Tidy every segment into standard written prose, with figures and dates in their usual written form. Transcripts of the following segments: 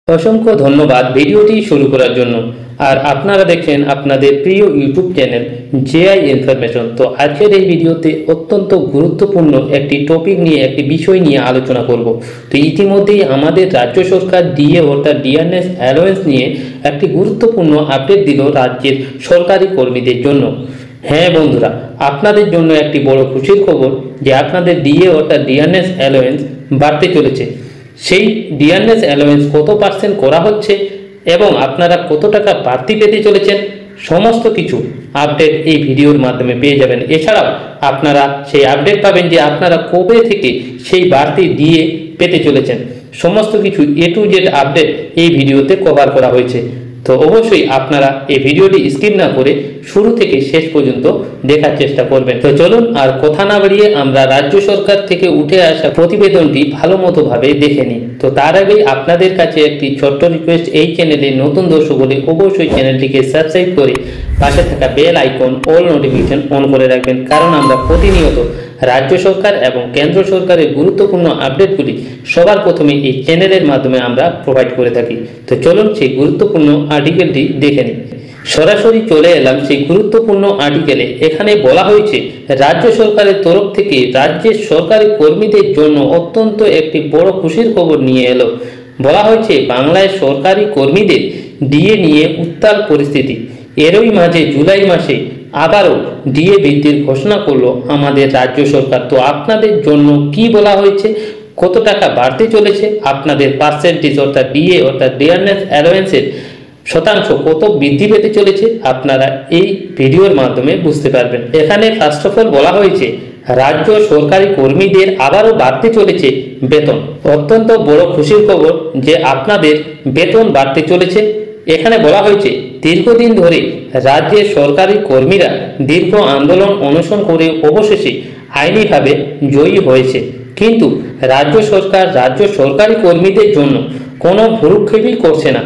অসংখ্য ধন্যবাদ ভিডিওটি শুরু করার জন্য। আর আপনারা দেখছেন আপনাদের প্রিয় ইউটিউব চ্যানেল জেআই ইনফরমেশন। তো আজকের এই ভিডিওতে অত্যন্ত গুরুত্বপূর্ণ একটি টপিক নিয়ে, একটি বিষয় নিয়ে আলোচনা করব। তো ইতিমধ্যেই আমাদের রাজ্য সরকার ডিএ অর্থাৎ ডিয়ারনেস অ্যালাওয়েন্স নিয়ে একটি গুরুত্বপূর্ণ আপডেট দিল রাজ্যের সরকারি কর্মীদের জন্য। হ্যাঁ বন্ধুরা, আপনাদের জন্য একটি বড় খুশির খবর যে আপনাদের ডিএ অর্থাৎ ডিয়ারনেস অ্যালাওয়েন্স বাড়তে চলেছে। সেই ডিয়ারনেস অ্যালাওয়েন্স কত পার্সেন্ট করা হচ্ছে এবং আপনারা কত টাকা বাড়তি পেতে চলেছেন, সমস্ত কিছু আপডেট এই ভিডিওর মাধ্যমে পেয়ে যাবেন। এছাড়াও আপনারা সেই আপডেট পাবেন যে আপনারা কবে থেকে সেই বাড়তি দিয়ে পেতে চলেছেন। সমস্ত কিছু এ টু জেড আপডেট এই ভিডিওতে কভার করা হয়েছে। তো অবশ্যই আপনারা এই ভিডিওটি স্কিপ না করে শুরু থেকে শেষ পর্যন্ত দেখার চেষ্টা করবেন। তো চলুন আর কথা না বাড়িয়ে আমরা রাজ্য সরকার থেকে উঠে আসা প্রতিবেদনটি ভালো মতো ভাবে দেখে নিই। তো তার আগেই আপনাদের কাছে একটি ছোট্ট রিকোয়েস্ট, এই চ্যানেলে নতুন দর্শক হলে অবশ্যই চ্যানেলটিকে সাবস্ক্রাইব করে পাশে থাকা bell icon all notification on করে রাখবেন, কারণ আমরা প্রতিনিয়ত রাজ্য সরকার এবং কেন্দ্র সরকারের গুরুত্বপূর্ণ আপডেটগুলি সবার প্রথমে এই চ্যানেলের মাধ্যমে আমরা প্রোভাইড করে থাকি। তো চলুন সেই গুরুত্বপূর্ণ আর্টিকেলটি দেখে নিই। সরাসরি চলে এলাম সেই গুরুত্বপূর্ণ আর্টিকেলে। এখানে বলা হয়েছে রাজ্য সরকারের তরফ থেকে রাজ্যের সরকারি কর্মীদের জন্য অত্যন্ত একটি বড় খুশির খবর নিয়ে এলো। বলা হয়েছে বাংলায় সরকারি কর্মীদের ডিএ নিয়ে উত্তাল পরিস্থিতি। এরই মাঝে জুলাই মাসে আবারও ডিএ বৃদ্ধির ঘোষণা করলো আমাদের রাজ্য সরকার। তো আপনাদের জন্য কি বলা হয়েছে, কত টাকা বাড়তে চলেছে, আপনাদের পার্সেন্টেজ অর্থাৎ ডিএ অর্থাৎ ডিয়ারনেস অ্যালাওয়েন্সের শতাংশ কত বৃদ্ধি পেতে চলেছে, আপনারা এই ভিডিওর মাধ্যমে বুঝতে পারবেন। এখানে ফার্স্ট অফ অল বলা হয়েছে রাজ্য সরকারি কর্মীদের আবারও বাড়তে চলেছে বেতন। অত্যন্ত বড় খুশির খবর যে আপনাদের বেতন বাড়তে চলেছে। এখানে বলা হয়েছে দীর্ঘদিন ধরে রাজ্যের সরকারি কর্মীরা দীর্ঘ আন্দোলন অনশন করে অবশেষে আইনিভাবে জয়ী হয়েছে, কিন্তু রাজ্য সরকার রাজ্য সরকারি কর্মীদের জন্য কোনো ভ্রুক্ষেপই করছে না।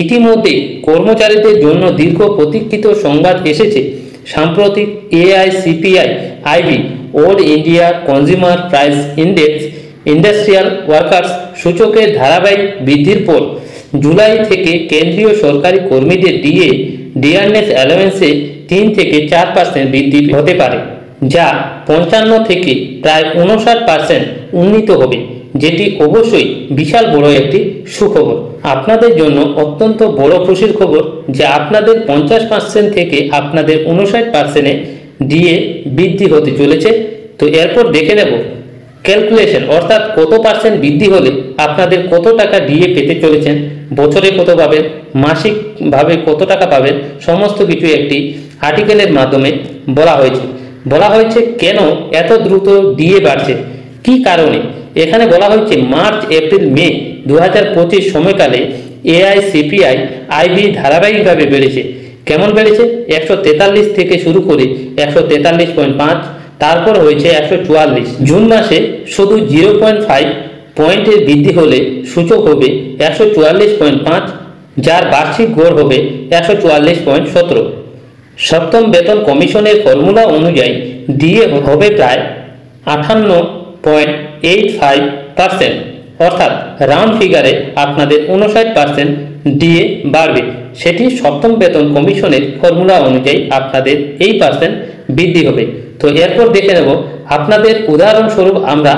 ইতিমধ্যে কর্মচারীদের জন্য দীর্ঘ প্রতীক্ষিত সংবাদ এসেছে। সাম্প্রতিক AICPI IB All India Consumer Price Index Industrial Workers সূচকের ধারাবাহিক বৃদ্ধির পর জুলাই থেকে কেন্দ্রীয় সরকারি কর্মীদের ডিএ ডিয়ারনেস অ্যালাওয়েন্সে 3 থেকে 4% বৃদ্ধি হতে পারে, যা 55 থেকে প্রায় 59% উন্নীত হবে, যেটি অবশ্যই বিশাল বড় একটি সুখবর। আপনাদের জন্য অত্যন্ত বড় খুশির খবর যে আপনাদের 50% থেকে আপনাদের 59%-এ ডিএ বৃদ্ধি হতে চলেছে। তো এরপর দেখে নেব ক্যালকুলেশন, অর্থাৎ কত পার্সেন্ট বৃদ্ধি হলে আপনাদের কত টাকা ডিএ পেতে চলেছেন, বছরে কত পাবেন, মাসিকভাবে কত টাকা পাবেন, সমস্ত কিছু একটি আর্টিকেলের মাধ্যমে বলা হয়েছে কেন এত দ্রুত ডিএ বাড়ছে, কি কারণে। এখানে বলা হয়েছে মার্চ এপ্রিল মে 2025 সময়কালে এআইসিপিআই আইবি ধারাবাহিকভাবে বেড়েছে। কেমন বেড়েছে? 143 থেকে শুরু করে 143.5, তারপর হয়েছে 144। জুন মাসে শুধু 0.5 পয়েন্টের বৃদ্ধি হলে সূচক হবে 144.5, যার বার্ষিক গড় হবে 144.17। সপ্তম বেতন কমিশনের ফর্মুলা অনুযায়ী ডিএ হবে প্রায় 58.85%, অর্থাৎ রাউন্ড ফিগারে আপনাদের 59% ডিএ বাড়বে। সেটি সপ্তম বেতন কমিশনের ফর্মুলা অনুযায়ী আপনাদের এই পার্সেন্ট বৃদ্ধি হবে। তো এরপর দেখে নেব আপনাদের উদাহরণস্বরূপ আমরা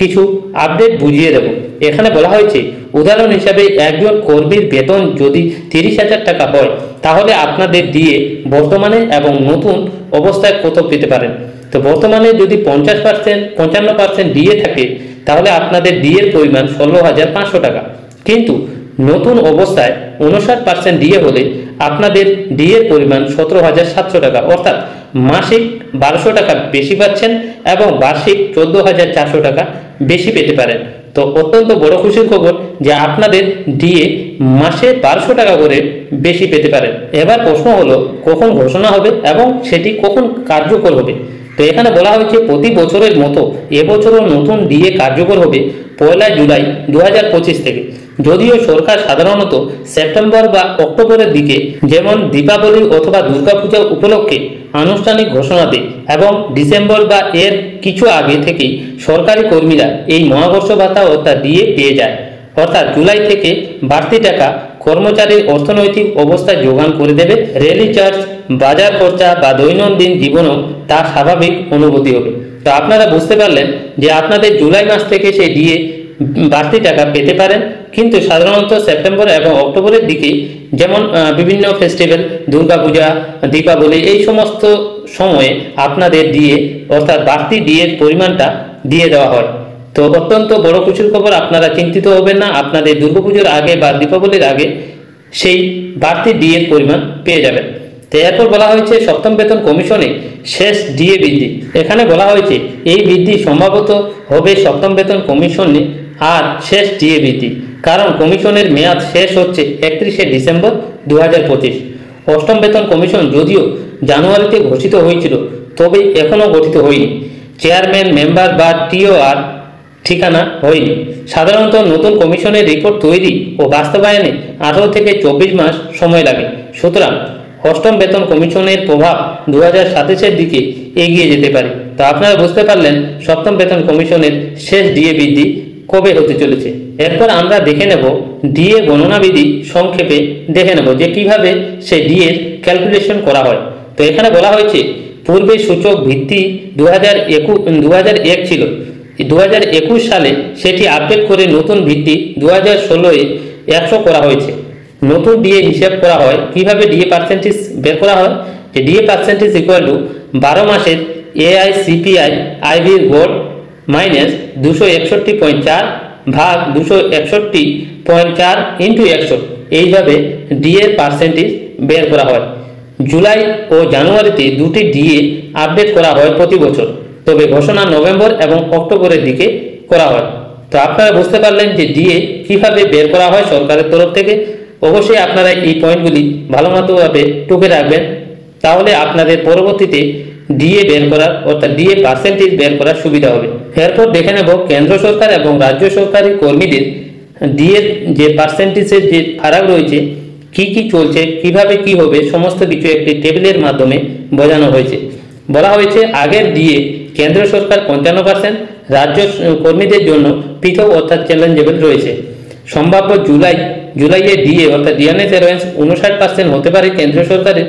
কিছু আপডেট বুঝিয়ে দেব। এখানে বলা হয়েছে উদাহরণ হিসাবে একজন কর্মীর বেতন যদি 30,000 টাকা হয়, তাহলে আপনাদের ডিএ বর্তমানে এবং নতুন অবস্থায় কত পেতে পারেন। তো বর্তমানে যদি 55% ডিএ থাকে, তাহলে আপনাদের ডিএর পরিমাণ 16,500 টাকা, কিন্তু নতুন অবস্থায় 59% ডিএ হলে আপনাদের ডিএর পরিমাণ 17,700 টাকা, অর্থাৎ মাসিক 1200 টাকা বেশি পাচ্ছেন এবং বার্ষিক 14,400 টাকা বেশি পেতে পারেন। তো অত্যন্ত বড় খুশির খবর যে আপনাদের ডিএ মাসে 1200 টাকা করে বেশি পেতে পারেন। এবার প্রশ্ন হলো কখন ঘোষণা হবে এবং সেটি কখন কার্যকর হবে। তো এখানে বলা হয়েছে প্রতি বছরের মতো এবছরও নতুন ডিএ কার্যকর হবে 1 জুলাই 2025 থেকে। যদিও সরকার সাধারণত সেপ্টেম্বর বা অক্টোবরের দিকে, যেমন দীপাবলি অথবা দুর্গাপূজা উপলক্ষে আনুষ্ঠানিক ঘোষণা দেয় এবং ডিসেম্বর বা এর কিছু আগে থেকেই সরকারি কর্মীরা এই মহাবর্ষ ভাতা অর্থাৎ ডিএ পেয়ে যায়। অর্থাৎ জুলাই থেকে বাড়তি টাকা কর্মচারীর অর্থনৈতিক অবস্থায় যোগান করে দেবে। রেল রিচার্জ, বাজার খরচা বা দৈনন্দিন জীবনেও তা স্বাভাবিক অনুভূতি হবে। তো আপনারা বুঝতে পারলেন যে আপনাদের জুলাই মাস থেকে সেই ডিএ বাড়তি টাকা পেতে পারেন, কিন্তু সাধারণত সেপ্টেম্বর এবং অক্টোবরের দিকে যেমন বিভিন্ন ফেস্টিভ্যাল, দুর্গাপূজা, দীপাবলি, এই সমস্ত সময়ে আপনাদের ডিএ অর্থাৎ বাড়তি ডিএর পরিমাণটা দিয়ে দেওয়া হয়। তো অত্যন্ত বড় খুশির খবর, আপনারা চিন্তিত হবেন না, আপনাদের দুর্গাপুজোর আগে বা দীপাবলির আগে সেই বাড়তি ডিএর পরিমাণ পেয়ে যাবেন। তো এরপর বলা হয়েছে সপ্তম বেতন কমিশনে শেষ ডিএ বৃদ্ধি। এখানে বলা হয়েছে এই বৃদ্ধি সম্ভবত হবে সপ্তম বেতন কমিশনে আর শেষ ডিএ বৃদ্ধি, কারণ কমিশনের মেয়াদ শেষ হচ্ছে 31শে ডিসেম্বর 2025। অষ্টম বেতন কমিশন যদিও জানুয়ারিতে ঘোষিত হয়েছিল, তবে এখনও গঠিত হয়নি। চেয়ারম্যান, মেম্বার বা টিওআর ঠিকানা হয়নি। সাধারণত নতুন কমিশনের রিপোর্ট তৈরি ও বাস্তবায়নে 18 থেকে 24 মাস সময় লাগে। সুতরাং অষ্টম বেতন কমিশনের প্রভাব 2027-এর দিকে এগিয়ে যেতে পারে। তো আপনারা বুঝতে পারলেন সপ্তম বেতন কমিশনের শেষ ডিএ বৃদ্ধি কবে হতে চলেছে। এরপর আমরা দেখে নেব ডিএ গণনাবিধি, সংক্ষেপে দেখে নেব যে কিভাবে সেই ডিএর ক্যালকুলেশন করা হয়। তো এখানে বলা হয়েছে পূর্বে সূচক ভিত্তি 2001 ছিল, 2021 সালে সেটি আপডেট করে নতুন ভিত্তি 2016-এ 100 করা হয়েছে। নতুন ডিএ হিসাব করা হয় কিভাবে, ডিএ পার্সেন্টেজ বের করা হয় যে ডিএ পার্সেন্টেজ ইকুয়াল টু 12 মাসের এআইসিপিআই আইবির গড় মাইনাস 261.4 ভাগ 261.4 ইন্টু 100। এইভাবে ডিএর পার্সেন্টেজ বের করা হয়। জুলাই ও জানুয়ারিতে দুটি ডিএ আপডেট করা হয় প্রতি বছর, তবে ঘোষণা নভেম্বর এবং অক্টোবরের দিকে করা হয়। তো আপনারা বুঝতে পারলেন যে ডিএ কিভাবে বের করা হয় সরকারের তরফ থেকে। অবশ্যই আপনারা এই পয়েন্টগুলি ভালোমতোভাবে টুকে রাখবেন, তাহলে আপনাদের পরবর্তীতে ডিএ বের করার অর্থাৎ ডিএ পার্সেন্টেজ বের করার সুবিধা হবে। এরপর দেখে নেব কেন্দ্র সরকার এবং রাজ্য সরকারি কর্মীদের ডিএর যে পার্সেন্টেজের যে ফারাক রয়েছে, কি কি চলছে, কিভাবে কি হবে, সমস্ত কিছু একটি টেবিলের মাধ্যমে বোঝানো হয়েছে। বলা হয়েছে আগের ডিএ কেন্দ্র সরকার 55%, রাজ্য কর্মীদের জন্য পৃথক অর্থাৎ চ্যালেঞ্জেবল রয়েছে। সম্ভাব্য জুলাইয়ের ডিএ অর্থাৎ ডিএনএস অ্যালাউন্স 59% হতে পারে কেন্দ্র সরকারের,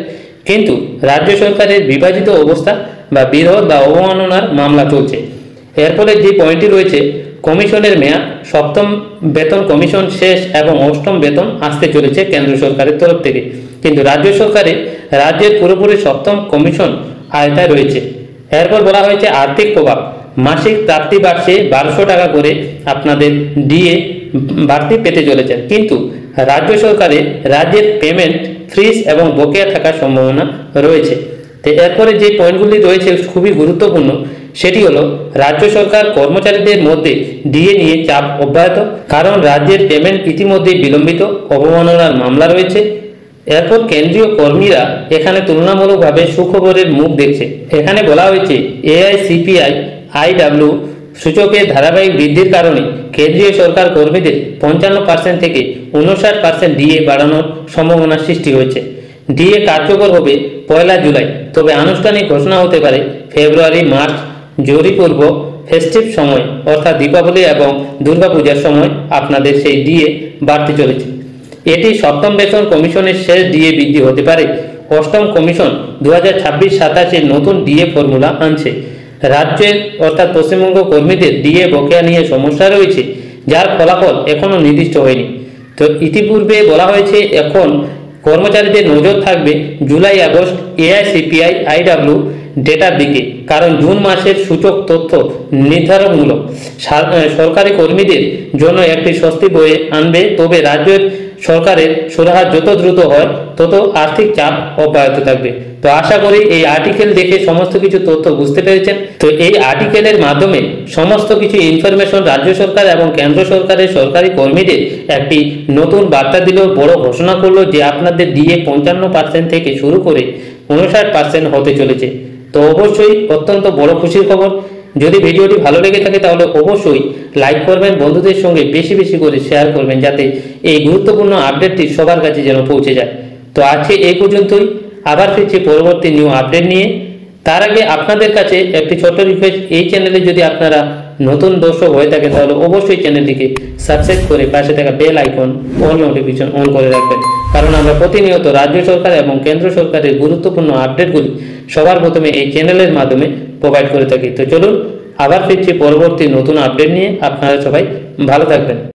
কিন্তু রাজ্য সরকারের বিভাজিত অবস্থা বা বিরোধ বা অবমাননার মামলা চলছে। এর ফলে যে পয়েন্টটি রয়েছে, কমিশনের মেয়াদ সপ্তম বেতন কমিশন শেষ এবং অষ্টম বেতন আসতে চলেছে কেন্দ্র সরকারের তরফ থেকে, কিন্তু রাজ্য সরকারের রাজ্যের পুরোপুরি সপ্তম কমিশন আয়তায় রয়েছে। এরপর বলা হয়েছে আর্থিক প্রভাব, মাসিক প্রাপ্তি বাড়ছে 1200 টাকা করে আপনাদের ডিএ বাড়তি পেতে চলেছেন, কিন্তু রাজ্য সরকারের রাজ্যের পেমেন্ট ফ্রিজ এবং বকেয়া থাকার সম্ভাবনা রয়েছে। তো এরপরে যে পয়েন্টগুলি রয়েছে খুবই গুরুত্বপূর্ণ, সেটি হলো রাজ্য সরকার কর্মচারীদের মধ্যে ডিএ নিয়ে চাপ অব্যাহত, কারণ রাজ্যের পেমেন্ট ইতিমধ্যে বিলম্বিত, অবমাননার মামলা রয়েছে। এরপর কেন্দ্রীয় কর্মীরা এখানে তুলনামূলকভাবে সুখবরের মুখ দেখছে। এখানে বলা হয়েছে এআইসিপিআই আইডব্লিউ সূচকের ধারাবাহিক বৃদ্ধির কারণে কেন্দ্রীয় সরকার কর্মীদের 55% থেকে 59% ডিএ বাড়ানোর সম্ভাবনা সৃষ্টি হয়েছে। ডিএ কার্যকর হবে 1 জুলাই, তবে আনুষ্ঠানিক ঘোষণা হতে পারে ফেব্রুয়ারি মার্চ। জরিপূর্ব ফেস্টিভ সময় অর্থাৎ দীপাবলি এবং দুর্গাপূজার সময় আপনাদের সেই ডিএ বাড়তে চলেছে। এটি সপ্তম বেতন কমিশনের শেষ ডিএ বৃদ্ধি হতে পারে। অষ্টম কমিশন 2026-27-এর নতুন ডিএ ফর্মুলা আনছে। রাজ্যের অর্থাৎ পশ্চিমবঙ্গ কর্মীদের ডিএ বকেয়া নিয়ে সমস্যা রয়েছে, যার ফলাফল এখনও নির্দিষ্ট হয়নি। তো ইতিপূর্বে বলা হয়েছে এখন কর্মচারীদের নজর থাকবে জুলাই আগস্ট এআইসিপিআই আইডব্লিউ ডেটার দিকে, কারণ জুন মাসের সূচক তথ্য নির্ধারণমূলক, সরকারি কর্মীদের জন্য একটি স্বস্তি বয়ে আনবে। তবে রাজ্যের সরকারের সুরাহা যত দ্রুত হয় তত আর্থিক চাপ অব্যাহত থাকবে। তো আশা করি এই আর্টিকেল দেখে সমস্ত কিছু তথ্য বুঝতে পেরেছেন। তো এই আর্টিকেলের মাধ্যমে সমস্ত কিছু ইনফরমেশন রাজ্য সরকার এবং কেন্দ্র সরকারের সরকারি কর্মীদের একটি নতুন বার্তা দিল, বড় ঘোষণা করলো যে আপনাদের ডিএ 55% থেকে শুরু করে 59% হতে চলেছে। তো অবশ্যই অত্যন্ত বড় খুশির খবর। যদি ভিডিওটি ভালো লেগে থাকে তাহলে অবশ্যই লাইক করবেন, বন্ধুদের সঙ্গে বেশি বেশি করে শেয়ার করবেন, যাতে এই গুরুত্বপূর্ণ আপডেটটি সবার কাছে যেন পৌঁছে যায়। তো আজকে এই পর্যন্তই, আবার ফিরছি পরবর্তী নিউ আপডেট নিয়ে। তার আগে আপনাদের কাছে একটি ছোট্ট রিকোয়েস্ট, এই চ্যানেলে যদি আপনারা নতুন দর্শক হয়ে থাকেন তাহলে অবশ্যই চ্যানেলটিকে সাবস্ক্রাইব করে পাশে থাকা bell icon all notification on করে রাখবেন, কারণ আমরা প্রতিনিয়ত রাজ্য সরকার এবং কেন্দ্র সরকারের গুরুত্বপূর্ণ আপডেটগুলি সবার প্রথমে এই চ্যানেলের মাধ্যমে প্রোভাইড করে থাকি। তো চলুন আবার ফিরছি পরবর্তী নতুন আপডেট নিয়ে। আপনারা সবাই ভালো থাকবেন।